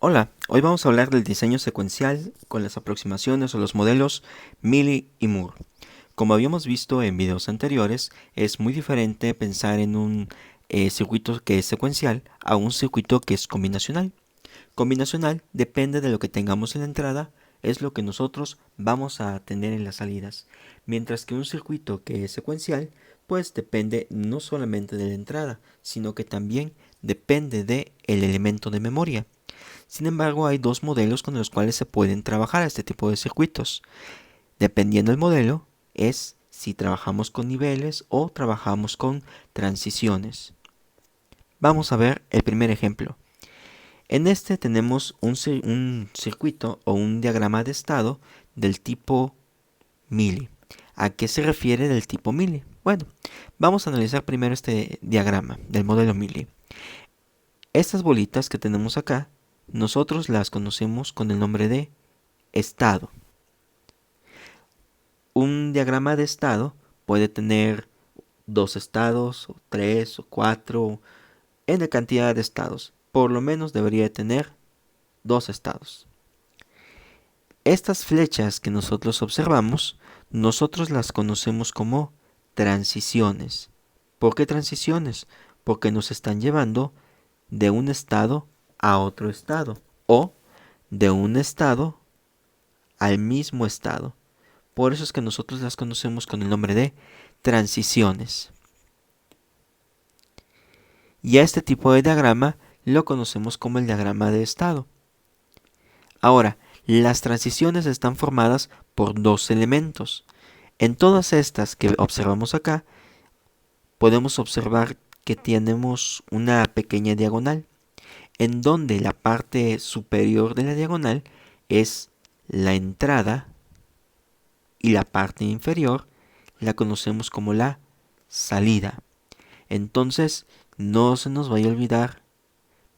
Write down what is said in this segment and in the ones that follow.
Hola, hoy vamos a hablar del diseño secuencial con las aproximaciones o los modelos Mealy y Moore. Como habíamos visto en videos anteriores, es muy diferente pensar en un circuito que es secuencial a un circuito que es combinacional. Combinacional depende de lo que tengamos en la entrada, es lo que nosotros vamos a tener en las salidas. Mientras que un circuito que es secuencial, pues depende no solamente de la entrada, sino que también depende del elemento de memoria. Sin embargo, hay dos modelos con los cuales se pueden trabajar este tipo de circuitos. Dependiendo del modelo, es si trabajamos con niveles o trabajamos con transiciones. Vamos a ver el primer ejemplo. En este tenemos un circuito o un diagrama de estado del tipo Mealy. ¿A qué se refiere del tipo Mealy? Bueno, vamos a analizar primero este diagrama del modelo Mealy. Estas bolitas que tenemos acá, nosotros las conocemos con el nombre de estado. Un diagrama de estado puede tener dos estados, o tres, o cuatro, n cantidad de estados. Por lo menos debería de tener dos estados. Estas flechas que nosotros observamos, nosotros las conocemos como transiciones. ¿Por qué transiciones? Porque nos están llevando de un estado a otro estado o de un estado al mismo estado. Por eso es que nosotros las conocemos con el nombre de transiciones. Y a este tipo de diagrama lo conocemos como el diagrama de estado. Ahora, las transiciones están formadas por dos elementos. En todas estas que observamos acá, podemos observar que tenemos una pequeña diagonal, en donde la parte superior de la diagonal es la entrada y la parte inferior la conocemos como la salida. Entonces, no se nos vaya a olvidar,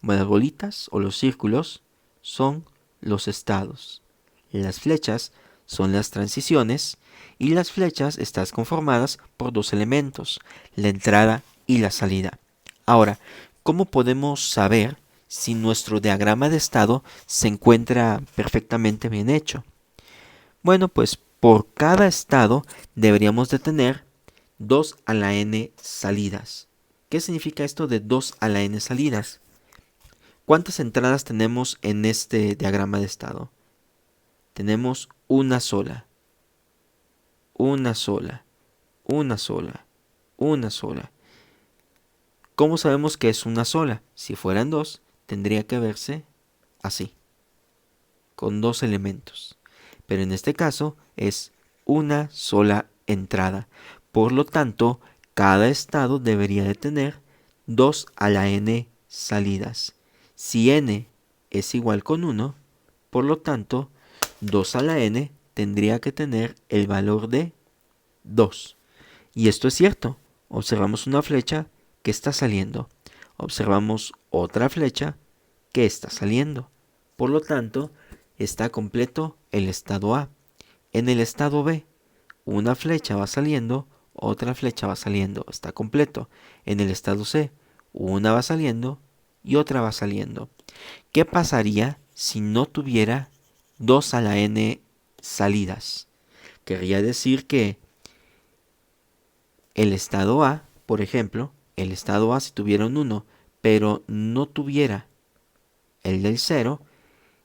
las bolitas o los círculos son los estados. Las flechas son las transiciones y las flechas están conformadas por dos elementos, la entrada y la salida. Ahora, ¿cómo podemos saber si nuestro diagrama de estado se encuentra perfectamente bien hecho? Bueno, pues por cada estado deberíamos de tener 2 a la n salidas. ¿Qué significa esto de 2 a la n salidas? ¿Cuántas entradas tenemos en este diagrama de estado? Tenemos una sola, una sola, una sola, una sola. ¿Cómo sabemos que es una sola? Si fueran dos, tendría que verse así, con dos elementos. Pero en este caso es una sola entrada. Por lo tanto, cada estado debería de tener 2 a la n salidas. Si n es igual con 1, por lo tanto, 2 a la n tendría que tener el valor de 2. Y esto es cierto. Observamos una flecha que está saliendo. Observamos otra flecha que está saliendo. Por lo tanto, está completo el estado A. En el estado B, una flecha va saliendo, otra flecha va saliendo. Está completo. En el estado C, una va saliendo y otra va saliendo. ¿Qué pasaría si no tuviera 2 a la n salidas? Querría decir que el estado A, por ejemplo, el estado A si tuviera un 1, pero no tuviera el del 0,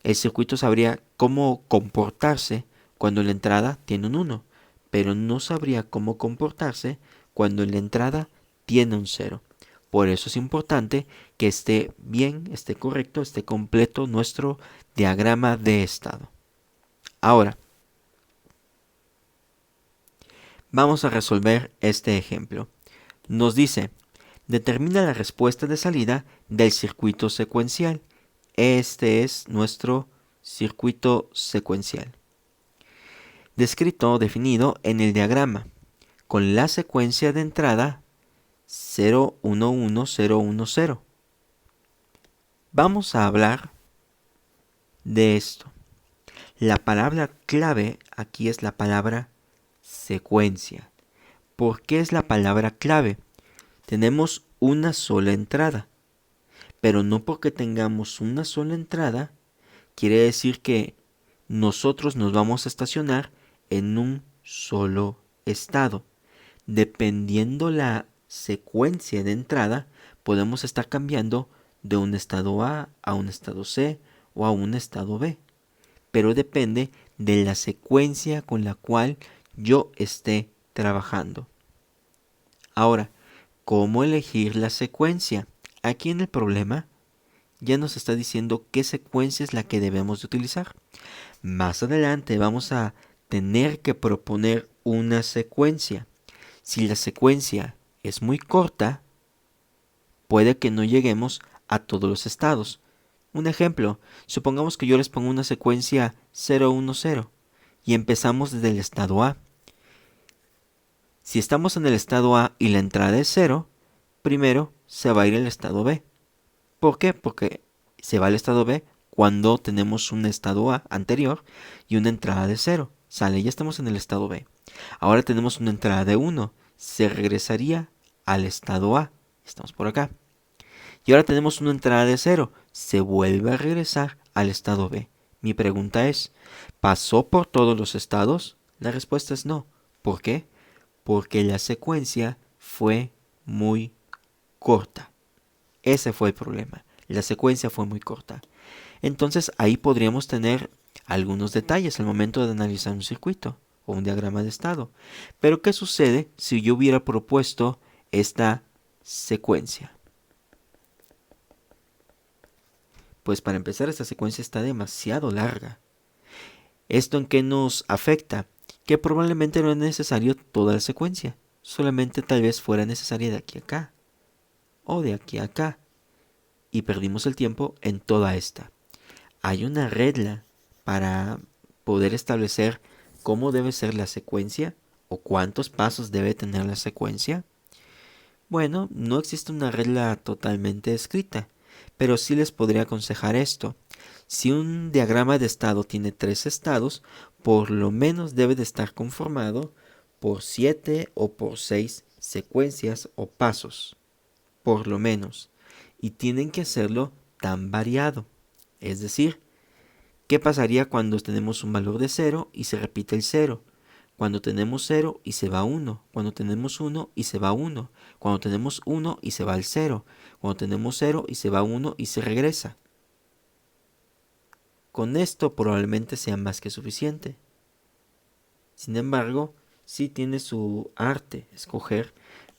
el circuito sabría cómo comportarse cuando la entrada tiene un 1, pero no sabría cómo comportarse cuando la entrada tiene un 0. Por eso es importante que esté bien, esté correcto, esté completo nuestro diagrama de estado. Ahora, vamos a resolver este ejemplo. Nos dice, determina la respuesta de salida del circuito secuencial. Este es nuestro circuito secuencial. Descrito o definido en el diagrama, con la secuencia de entrada 0, 1, 1, 0, 1, 0. Vamos a hablar de esto. La palabra clave aquí es la palabra secuencia. ¿Por qué es la palabra clave? Tenemos una sola entrada, pero no porque tengamos una sola entrada quiere decir que nosotros nos vamos a estacionar en un solo estado. Dependiendo la secuencia de entrada, podemos estar cambiando de un estado A un estado C o a un estado B. Pero depende de la secuencia con la cual yo esté trabajando. Ahora, ¿cómo elegir la secuencia? Aquí en el problema ya nos está diciendo qué secuencia es la que debemos de utilizar. Más adelante vamos a tener que proponer una secuencia. Si la secuencia es muy corta, puede que no lleguemos a todos los estados. Un ejemplo, supongamos que yo les pongo una secuencia 010 y empezamos desde el estado A. Si estamos en el estado A y la entrada es 0, primero se va a ir al estado B. ¿Por qué? Porque se va al estado B cuando tenemos un estado A anterior y una entrada de 0. Sale, ya estamos en el estado B. Ahora tenemos una entrada de 1. Se regresaría al estado A. Estamos por acá. Y ahora tenemos una entrada de 0. Se vuelve a regresar al estado B. Mi pregunta es, ¿pasó por todos los estados? La respuesta es no. ¿Por qué? Porque la secuencia fue muy corta. Ese fue el problema. La secuencia fue muy corta. Entonces ahí podríamos tener algunos detalles al momento de analizar un circuito o un diagrama de estado. Pero ¿qué sucede si yo hubiera propuesto esta secuencia? Pues para empezar, esta secuencia está demasiado larga. ¿Esto en qué nos afecta? Que probablemente no es necesario toda la secuencia. Solamente tal vez fuera necesaria de aquí a acá. O de aquí a acá. Y perdimos el tiempo en toda esta. Hay una regla para poder establecer cómo debe ser la secuencia o cuántos pasos debe tener la secuencia. Bueno, no existe una regla totalmente escrita, pero sí les podría aconsejar esto. Si un diagrama de estado tiene 3 estados, por lo menos debe de estar conformado por 7 o por 6 secuencias o pasos. Por lo menos. Y tienen que hacerlo tan variado. Es decir, ¿qué pasaría cuando tenemos un valor de 0 y se repite el 0? Cuando tenemos 0 y se va 1. Cuando tenemos 1 y se va 1. Cuando tenemos 1 y se va al 0. Cuando tenemos 0 y se va 1 y se regresa. Con esto probablemente sea más que suficiente. Sin embargo, sí tiene su arte escoger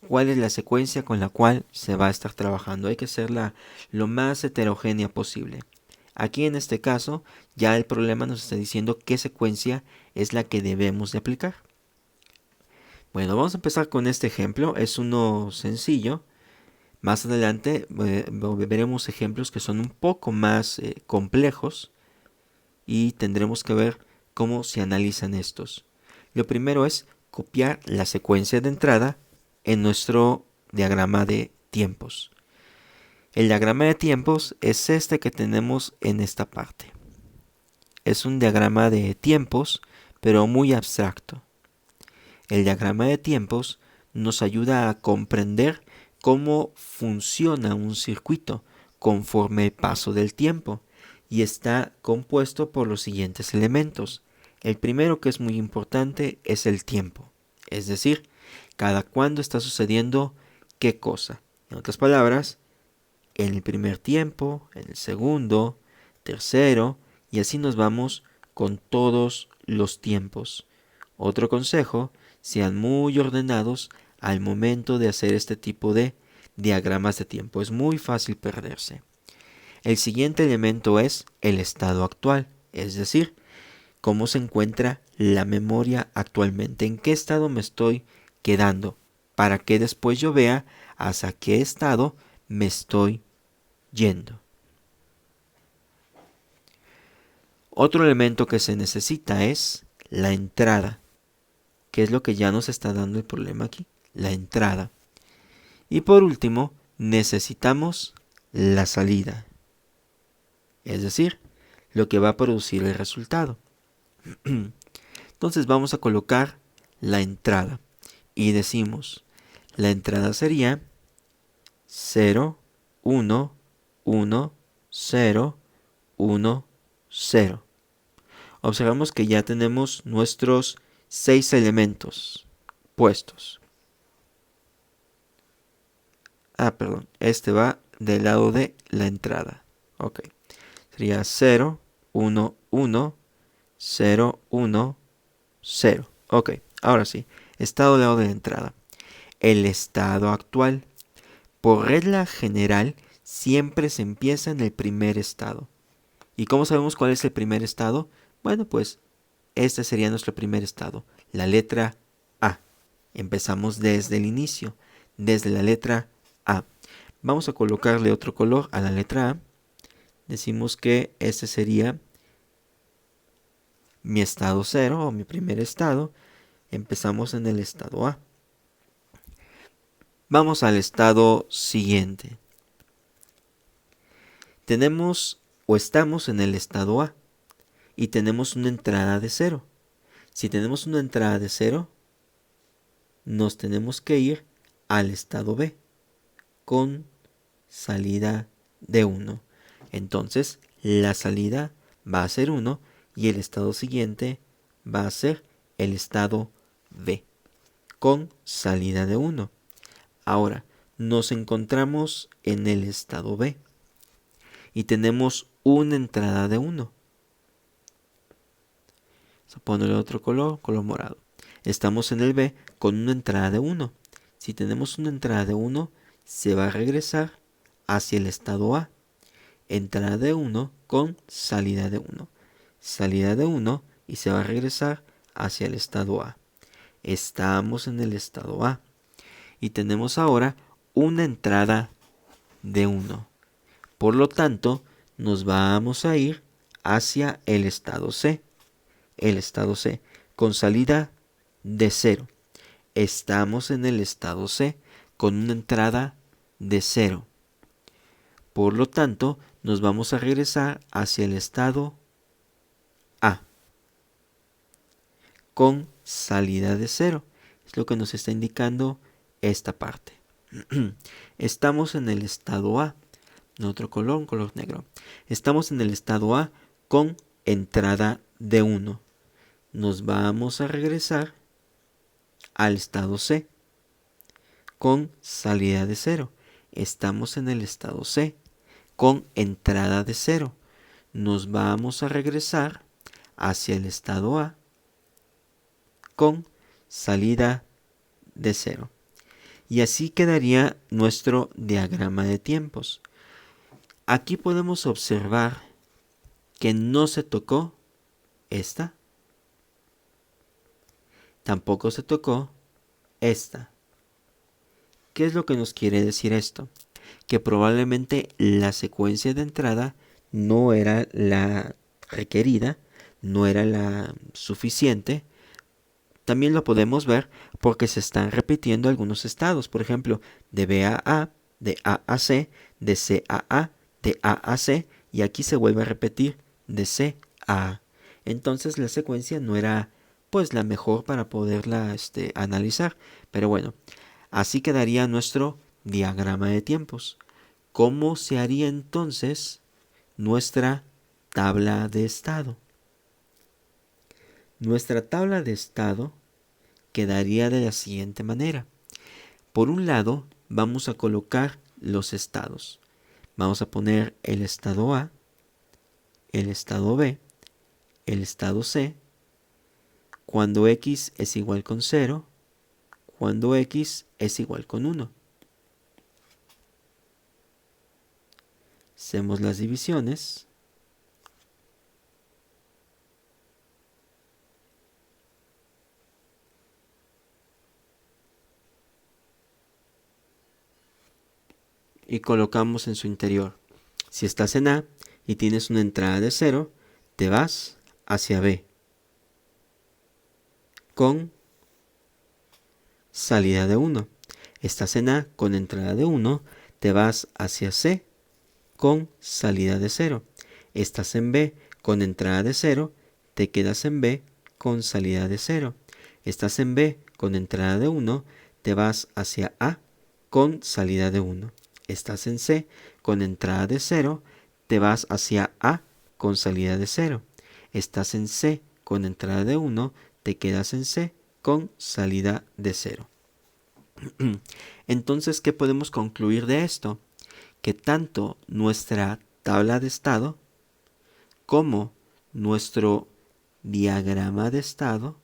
cuál es la secuencia con la cual se va a estar trabajando. Hay que hacerla lo más heterogénea posible. Aquí en este caso, ya el problema nos está diciendo qué secuencia es la que debemos de aplicar. Bueno, vamos a empezar con este ejemplo. Es uno sencillo. Más adelante veremos ejemplos que son un poco más complejos y tendremos que ver cómo se analizan estos. Lo primero es copiar la secuencia de entrada en nuestro diagrama de tiempos. El diagrama de tiempos es este que tenemos en esta parte. Es un diagrama de tiempos, pero muy abstracto. El diagrama de tiempos nos ayuda a comprender cómo funciona un circuito conforme el paso del tiempo y está compuesto por los siguientes elementos. El primero, que es muy importante, es el tiempo, es decir, cada cuándo está sucediendo qué cosa. En otras palabras, en el primer tiempo, en el segundo, tercero, y así nos vamos con todos los tiempos. Otro consejo, sean muy ordenados al momento de hacer este tipo de diagramas de tiempo. Es muy fácil perderse. El siguiente elemento es el estado actual, es decir, cómo se encuentra la memoria actualmente, en qué estado me estoy quedando, para que después yo vea hacia qué estado me estoy yendo. Otro elemento que se necesita es la entrada, que es lo que ya nos está dando el problema aquí, la entrada. Y por último, necesitamos la salida, es decir, lo que va a producir el resultado. Entonces vamos a colocar la entrada y decimos, la entrada sería 0, 1, 1, 0, 1, 0. Observamos que ya tenemos nuestros 6 elementos puestos. Perdón, este va del lado de la entrada. Ok, sería 0, 1, 1, 0, 1, 0. Ok, ahora sí, estado del lado de la entrada. El estado actual. Por regla general, siempre se empieza en el primer estado. ¿Y cómo sabemos cuál es el primer estado? Bueno, pues este sería nuestro primer estado, la letra A. Empezamos desde el inicio, desde la letra A. Vamos a colocarle otro color a la letra A. Decimos que este sería mi estado 0 o mi primer estado. Empezamos en el estado A. Vamos al estado siguiente. Tenemos o estamos en el estado A y tenemos una entrada de 0. Si tenemos una entrada de 0, nos tenemos que ir al estado B con salida de 1. Entonces, la salida va a ser 1 y el estado siguiente va a ser el estado B con salida de 1. Ahora, nos encontramos en el estado B y tenemos una entrada de 1. Vamos a ponerle otro color morado. Estamos en el B con una entrada de 1. Si tenemos una entrada de 1, se va a regresar hacia el estado A. Entrada de 1 con salida de 1. Salida de 1 y se va a regresar hacia el estado A. Estamos en el estado A. Y tenemos ahora una entrada de 1. Por lo tanto, nos vamos a ir hacia el estado C. El estado C con salida de 0. Estamos en el estado C con una entrada de 0. Por lo tanto, nos vamos a regresar hacia el estado A con salida de 0. Es lo que nos está indicando esta parte. Estamos en el estado A. Otro color, un color negro. Estamos en el estado A con entrada de 1. Nos vamos a regresar al estado C con salida de 0. Estamos en el estado C con entrada de 0. Nos vamos a regresar hacia el estado A con salida de 0. Y así quedaría nuestro diagrama de tiempos. Aquí podemos observar que no se tocó esta. Tampoco se tocó esta. ¿Qué es lo que nos quiere decir esto? Que probablemente la secuencia de entrada no era la requerida, no era la suficiente. También lo podemos ver porque se están repitiendo algunos estados. Por ejemplo, de B a A, de A a C, de C a A, de A a C, y aquí se vuelve a repetir de C a A. Entonces la secuencia no era pues la mejor para poderla analizar. Pero bueno, así quedaría nuestro diagrama de tiempos. ¿Cómo se haría entonces nuestra tabla de estado? Nuestra tabla de estado quedaría de la siguiente manera. Por un lado, vamos a colocar los estados. Vamos a poner el estado A, el estado B, el estado C, cuando X es igual con 0, cuando X es igual con 1. Hacemos las divisiones. Y colocamos en su interior. Si estás en A y tienes una entrada de 0, te vas hacia B con salida de 1. Estás en A con entrada de 1, te vas hacia C con salida de 0. Estás en B con entrada de 0, te quedas en B con salida de 0. Estás en B con entrada de 1, te vas hacia A con salida de 1. Estás en C con entrada de 0, te vas hacia A con salida de 0. Estás en C con entrada de 1, te quedas en C con salida de 0. Entonces, ¿qué podemos concluir de esto? Que tanto nuestra tabla de estado como nuestro diagrama de estado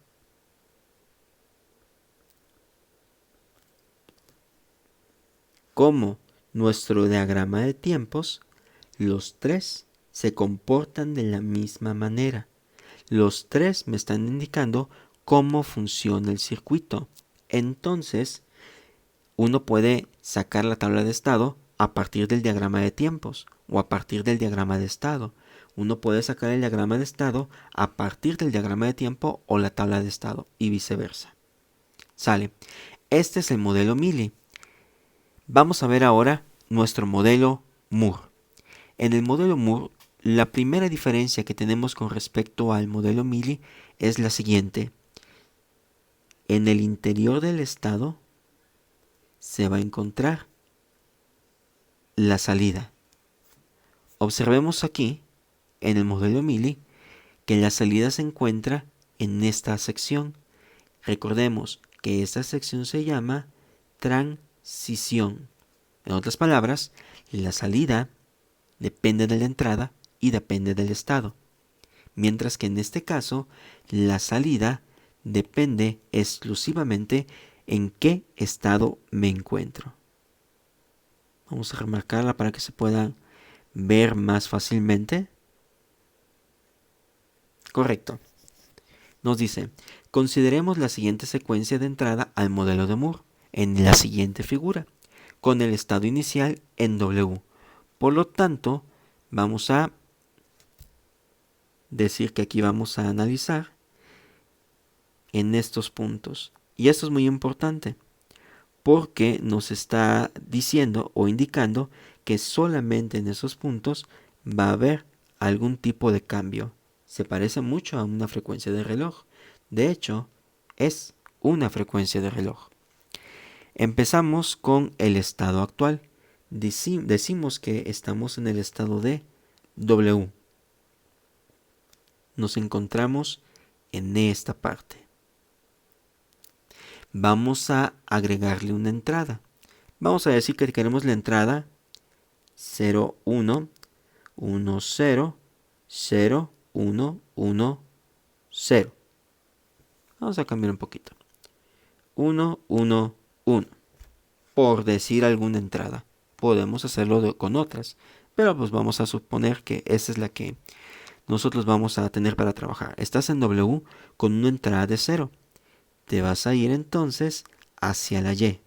como nuestro diagrama de tiempos, los tres se comportan de la misma manera. Los tres me están indicando cómo funciona el circuito. Entonces, uno puede sacar la tabla de estado a partir del diagrama de tiempos o a partir del diagrama de estado. Uno puede sacar el diagrama de estado a partir del diagrama de tiempo o la tabla de estado y viceversa. Sale. Este es el modelo Mili. Vamos a ver ahora nuestro modelo Moore. En el modelo Moore, la primera diferencia que tenemos con respecto al modelo Mili es la siguiente. En el interior del estado se va a encontrar la salida. Observemos aquí, en el modelo Mili, que la salida se encuentra en esta sección. Recordemos que esta sección se llama transición. En otras palabras, la salida depende de la entrada y depende del estado. Mientras que en este caso, la salida depende exclusivamente en qué estado me encuentro. Vamos a remarcarla para que se pueda ver más fácilmente. Correcto. Nos dice, consideremos la siguiente secuencia de entrada al modelo de Moore en la siguiente figura, con el estado inicial en W. Por lo tanto, vamos a decir que aquí vamos a analizar en estos puntos. Y esto es muy importante porque nos está diciendo o indicando que solamente en esos puntos va a haber algún tipo de cambio. Se parece mucho a una frecuencia de reloj. De hecho, es una frecuencia de reloj. Empezamos con el estado actual. Decimos que estamos en el estado de W. Nos encontramos en esta parte. Vamos a agregarle una entrada. Vamos a decir que queremos la entrada 0, 1, 1, 0, 0, 1, 1, 0. Vamos a cambiar un poquito. 1, 1, 1. Por decir alguna entrada. Podemos hacerlo con otras. Pero pues vamos a suponer que esa es la que nosotros vamos a tener para trabajar. Estás en W con una entrada de 0. Te vas a ir entonces hacia la Y.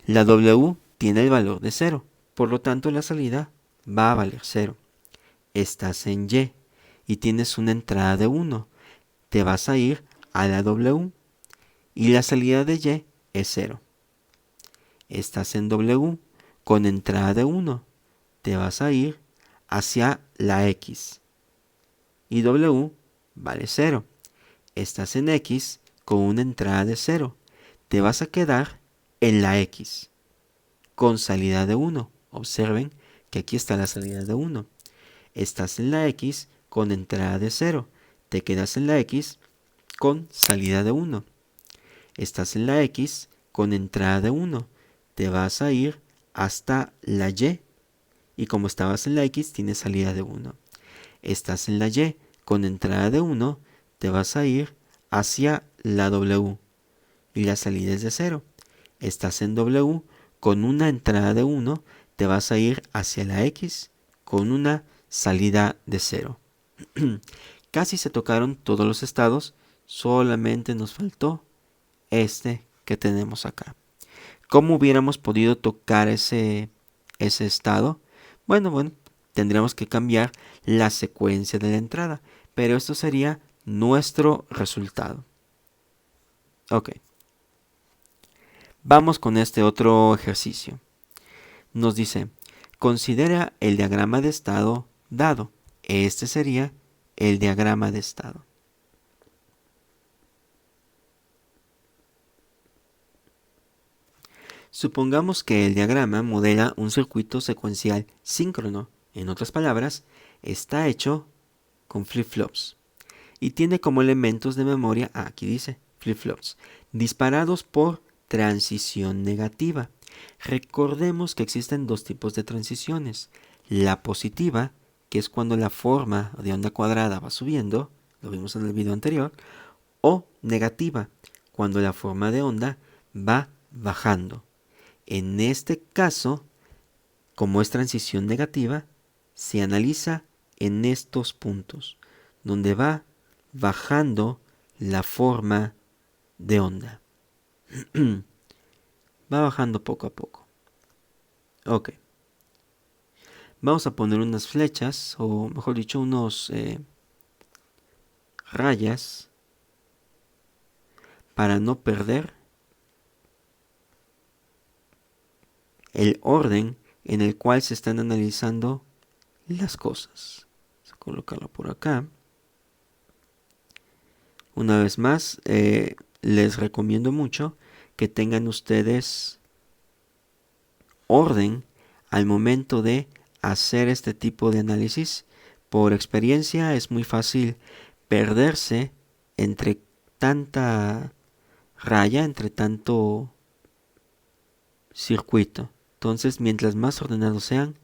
La W tiene el valor de 0, por lo tanto la salida va a valer 0. Estás en Y y tienes una entrada de 1. Te vas a ir a la W y la salida de Y es 0. Estás en W con entrada de 1. Te vas a ir hacia la X y W vale 0. Estás en X con una entrada de 0. Te vas a quedar en la X con salida de 1. Observen que aquí está la salida de 1. Estás en la X con entrada de 0. Te quedas en la X con salida de 1. Estás en la X con entrada de 1. Te vas a ir hasta la Y. Y como estabas en la X, tienes salida de 1. Estás en la Y con entrada de 1. Te vas a ir hacia la W. Y la salida es de 0. Estás en W con una entrada de 1. Te vas a ir hacia la X con una salida de 0. Casi se tocaron todos los estados. Solamente nos faltó este que tenemos acá. ¿Cómo hubiéramos podido tocar ese estado? Bueno, tendríamos que cambiar la secuencia de la entrada, pero esto sería nuestro resultado. Ok. Vamos con este otro ejercicio. Nos dice, considera el diagrama de estado dado. Este sería el diagrama de estado. Supongamos que el diagrama modela un circuito secuencial síncrono. En otras palabras, está hecho con flip-flops y tiene como elementos de memoria, aquí dice, flip-flops, disparados por transición negativa. Recordemos que existen dos tipos de transiciones. La positiva, que es cuando la forma de onda cuadrada va subiendo, lo vimos en el video anterior, o negativa, cuando la forma de onda va bajando. En este caso, como es transición negativa, se analiza en estos puntos, donde va bajando la forma de onda. Va bajando poco a poco. Ok. Vamos a poner unas flechas, o mejor dicho, unos rayas, para no perder el orden en el cual se están analizando las cosas. Vamos a colocarlo por acá. Una vez más, les recomiendo mucho que tengan ustedes orden al momento de hacer este tipo de análisis. Por experiencia es muy fácil perderse entre tanta raya, entre tanto circuito. Entonces, mientras más ordenados sean,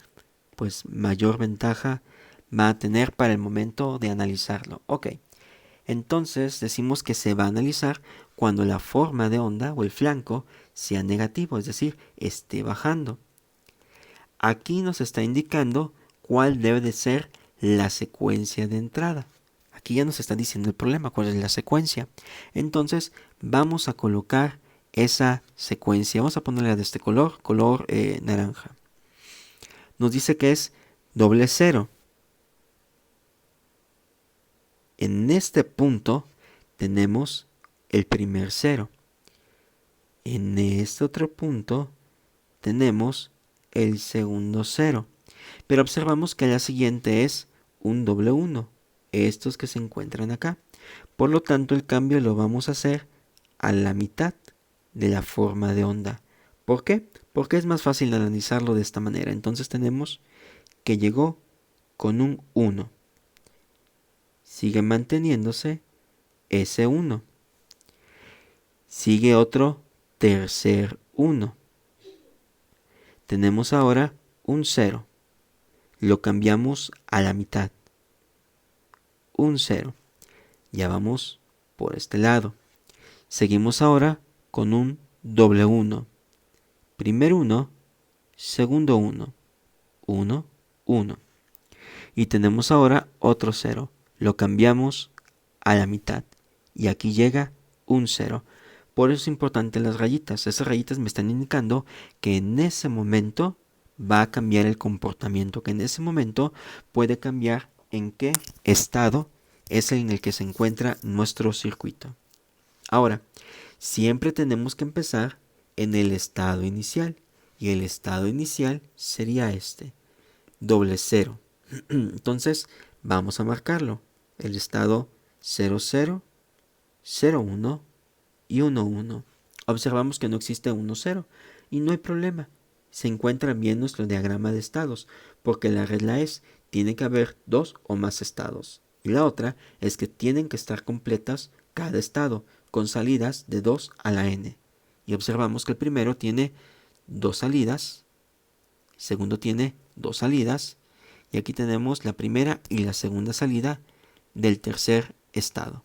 pues mayor ventaja va a tener para el momento de analizarlo. Ok, entonces decimos que se va a analizar cuando la forma de onda o el flanco sea negativo, es decir, esté bajando. Aquí nos está indicando cuál debe de ser la secuencia de entrada. Aquí ya nos está diciendo el problema, cuál es la secuencia. Entonces vamos a colocar esa secuencia. Vamos a ponerla de este color, naranja. Nos dice que es doble cero. En este punto tenemos el primer cero. En este otro punto tenemos el segundo cero. Pero observamos que la siguiente es un doble 1. Estos que se encuentran acá. Por lo tanto, el cambio lo vamos a hacer a la mitad de la forma de onda. ¿Por qué? Porque es más fácil analizarlo de esta manera. Entonces tenemos que llegó con un 1. Sigue manteniéndose ese 1. Sigue otro tercer 1. Tenemos ahora un 0. Lo cambiamos a la mitad. Un 0. Ya vamos por este lado. Seguimos ahora con un doble 1. Primer 1, segundo 1. 1, 1. Y tenemos ahora otro 0. Lo cambiamos a la mitad. Y aquí llega un 0. Por eso es importante las rayitas. Esas rayitas me están indicando que en ese momento va a cambiar el comportamiento. Que en ese momento puede cambiar en qué estado es el en el que se encuentra nuestro circuito. Ahora, siempre tenemos que empezar en el estado inicial. Y el estado inicial sería este. Doble 0. Entonces, vamos a marcarlo. El estado 0, 0, 0, 1 y 1, 1. Observamos que no existe 1, 0. Y no hay problema. Se encuentra bien nuestro diagrama de estados. Porque la regla es, tiene que haber 2 o más estados. Y la otra es que tienen que estar completas cada estado, con salidas de 2 a la n. Y observamos que el primero tiene 2 salidas. El segundo tiene 2 salidas. Y aquí tenemos la primera y la segunda salida del tercer estado.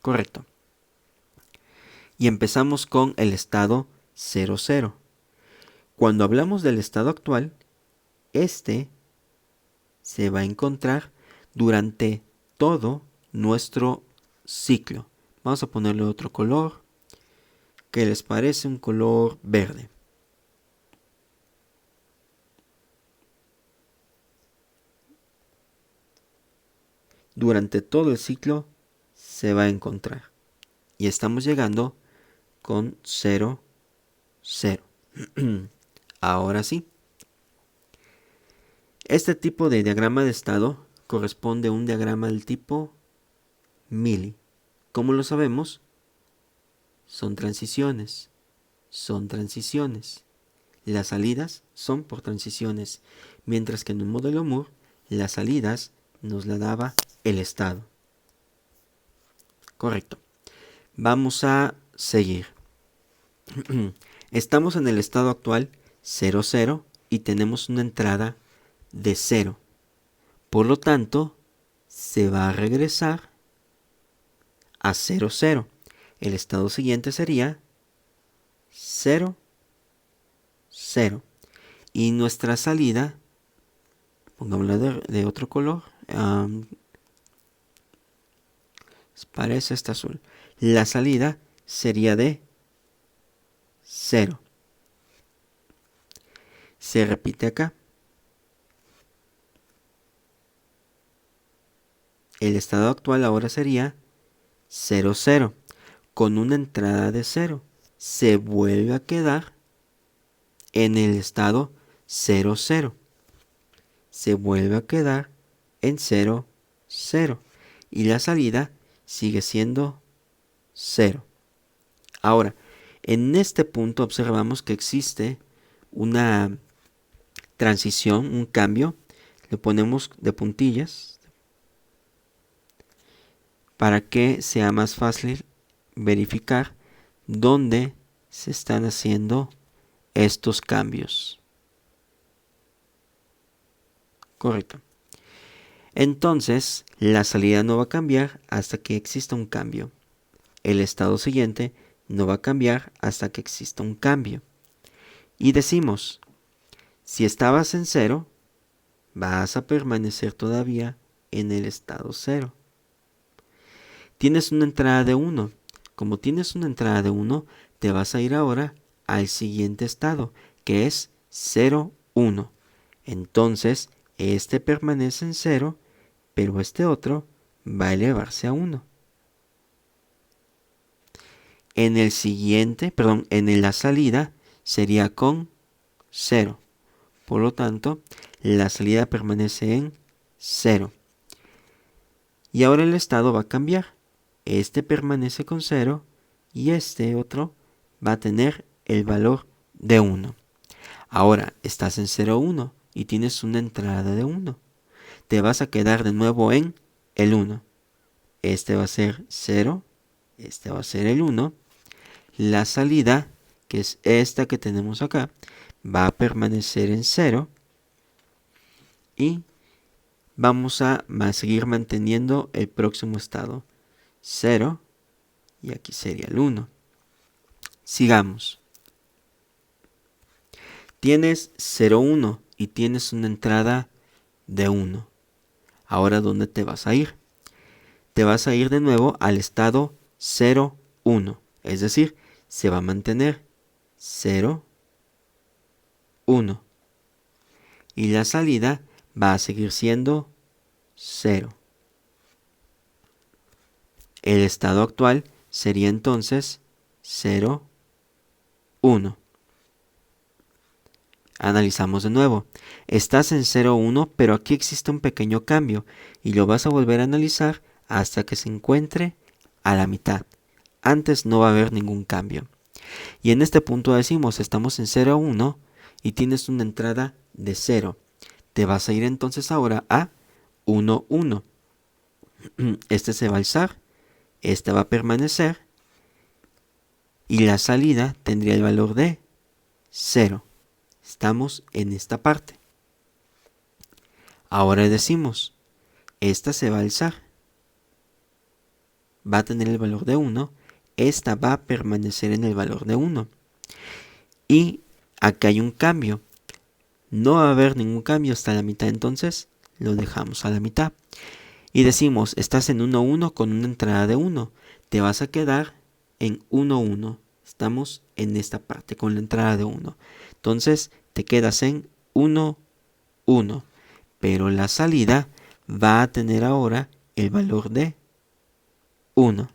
Correcto. Y empezamos con el estado 0, 0. Cuando hablamos del estado actual, este se va a encontrar durante todo nuestro ciclo. Vamos a ponerle otro color. ¿Qué les parece? Un color verde. Durante todo el ciclo se va a encontrar. Y estamos llegando con 0, 0. Ahora sí. Este tipo de diagrama de estado corresponde a un diagrama del tipo Mili. ¿Cómo lo sabemos? Son transiciones. son transiciones. Las salidas son por transiciones, mientras que en un modelo Moore, las salidas nos la daba el estado. Correcto. Vamos a seguir. Estamos en el estado actual 0, 0 y tenemos una entrada de 0. Por lo tanto, se va a regresar a 0, 0. El estado siguiente sería 0, 0. Y nuestra salida, pongámosla de otro color, parece este azul. La salida sería de 0. Se repite acá. El estado actual ahora sería 0, 0. Con una entrada de 0. Se vuelve a quedar en el estado 0, 0. Se vuelve a quedar en 0, 0. Y la salida sigue siendo 0. Ahora, en este punto observamos que existe una transición, un cambio. Le ponemos de puntillas para que sea más fácil verificar dónde se están haciendo estos cambios. Correcto. Entonces, la salida no va a cambiar hasta que exista un cambio. El estado siguiente no va a cambiar hasta que exista un cambio. Y decimos, si estabas en 0, vas a permanecer todavía en el estado 0. Tienes una entrada de 1. Como tienes una entrada de 1, te vas a ir ahora al siguiente estado, que es 0, 1. Entonces, este permanece en 0, pero este otro va a elevarse a 1. En el siguiente, en la salida sería con 0. Por lo tanto, la salida permanece en 0. Y ahora el estado va a cambiar. Este permanece con 0 y este otro va a tener el valor de 1. Ahora estás en 0, 1 y tienes una entrada de 1. Te vas a quedar de nuevo en el 1. Este va a ser 0, este va a ser el 1. La salida, que es esta que tenemos acá, va a permanecer en 0 y vamos a seguir manteniendo el próximo estado 0 y aquí sería el 1. Sigamos. Tienes 0, 1 y tienes una entrada de 1. Ahora, ¿dónde te vas a ir? Te vas a ir de nuevo al estado 0, 1. Es decir, se va a mantener 0, 1. Y la salida va a seguir siendo 0. El estado actual sería entonces 0, 1. Analizamos de nuevo. Estás en 0, 1, pero aquí existe un pequeño cambio y lo vas a volver a analizar hasta que se encuentre a la mitad. Antes no va a haber ningún cambio. Y en este punto decimos, estamos en 0, 1 y tienes una entrada de 0. Te vas a ir entonces ahora a 1, 1. Este se va a alzar, este va a permanecer y la salida tendría el valor de 0. Estamos en esta parte. Ahora decimos, esta se va a alzar. Va a tener el valor de 1. Esta va a permanecer en el valor de 1. Y acá hay un cambio. No va a haber ningún cambio hasta la mitad, entonces lo dejamos a la mitad. Y decimos, estás en 1, 1 con una entrada de 1. Te vas a quedar en 1, 1. Estamos en esta parte con la entrada de 1. Entonces te quedas en 1, 1. Pero la salida va a tener ahora el valor de 1.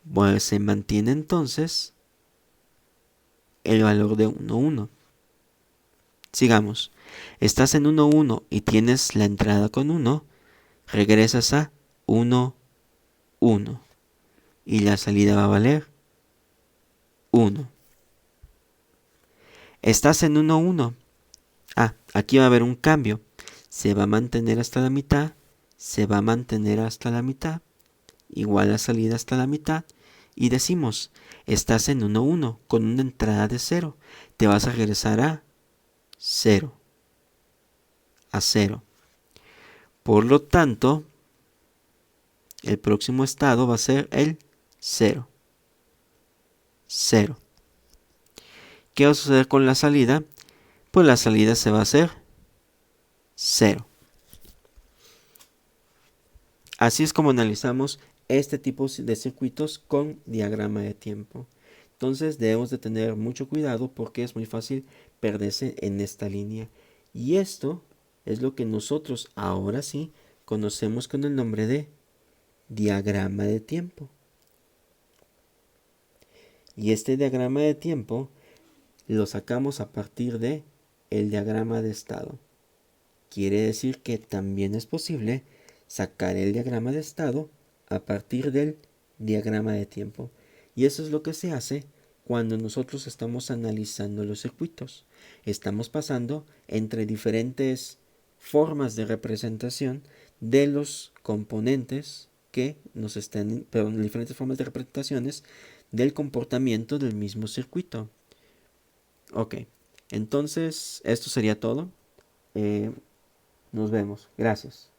Bueno, se mantiene entonces el valor de 1, 1. Sigamos. Estás en 1, 1 y tienes la entrada con 1. Regresas a 1, 1. Y la salida va a valer 1. Estás en 1, 1. Aquí va a haber un cambio. Se va a mantener hasta la mitad, se va a mantener hasta la mitad, igual la salida hasta la mitad. Y decimos, estás en 1, 1, con una entrada de 0. Te vas a regresar a 0. A 0. Por lo tanto, el próximo estado va a ser el 0. 0. ¿Qué va a suceder con la salida? Pues la salida se va a hacer 0. Así es como analizamos este tipo de circuitos con diagrama de tiempo. Entonces debemos de tener mucho cuidado porque es muy fácil perderse en esta línea. Y esto es lo que nosotros ahora sí conocemos con el nombre de diagrama de tiempo. Y este diagrama de tiempo lo sacamos a partir de el diagrama de estado. Quiere decir que también es posible sacar el diagrama de estado a partir del diagrama de tiempo. Y eso es lo que se hace cuando nosotros estamos analizando los circuitos. Estamos pasando entre diferentes formas de representación de los componentes que nos están, perdón, diferentes formas de representaciones del comportamiento del mismo circuito. Ok, entonces esto sería todo. Nos vemos. Gracias.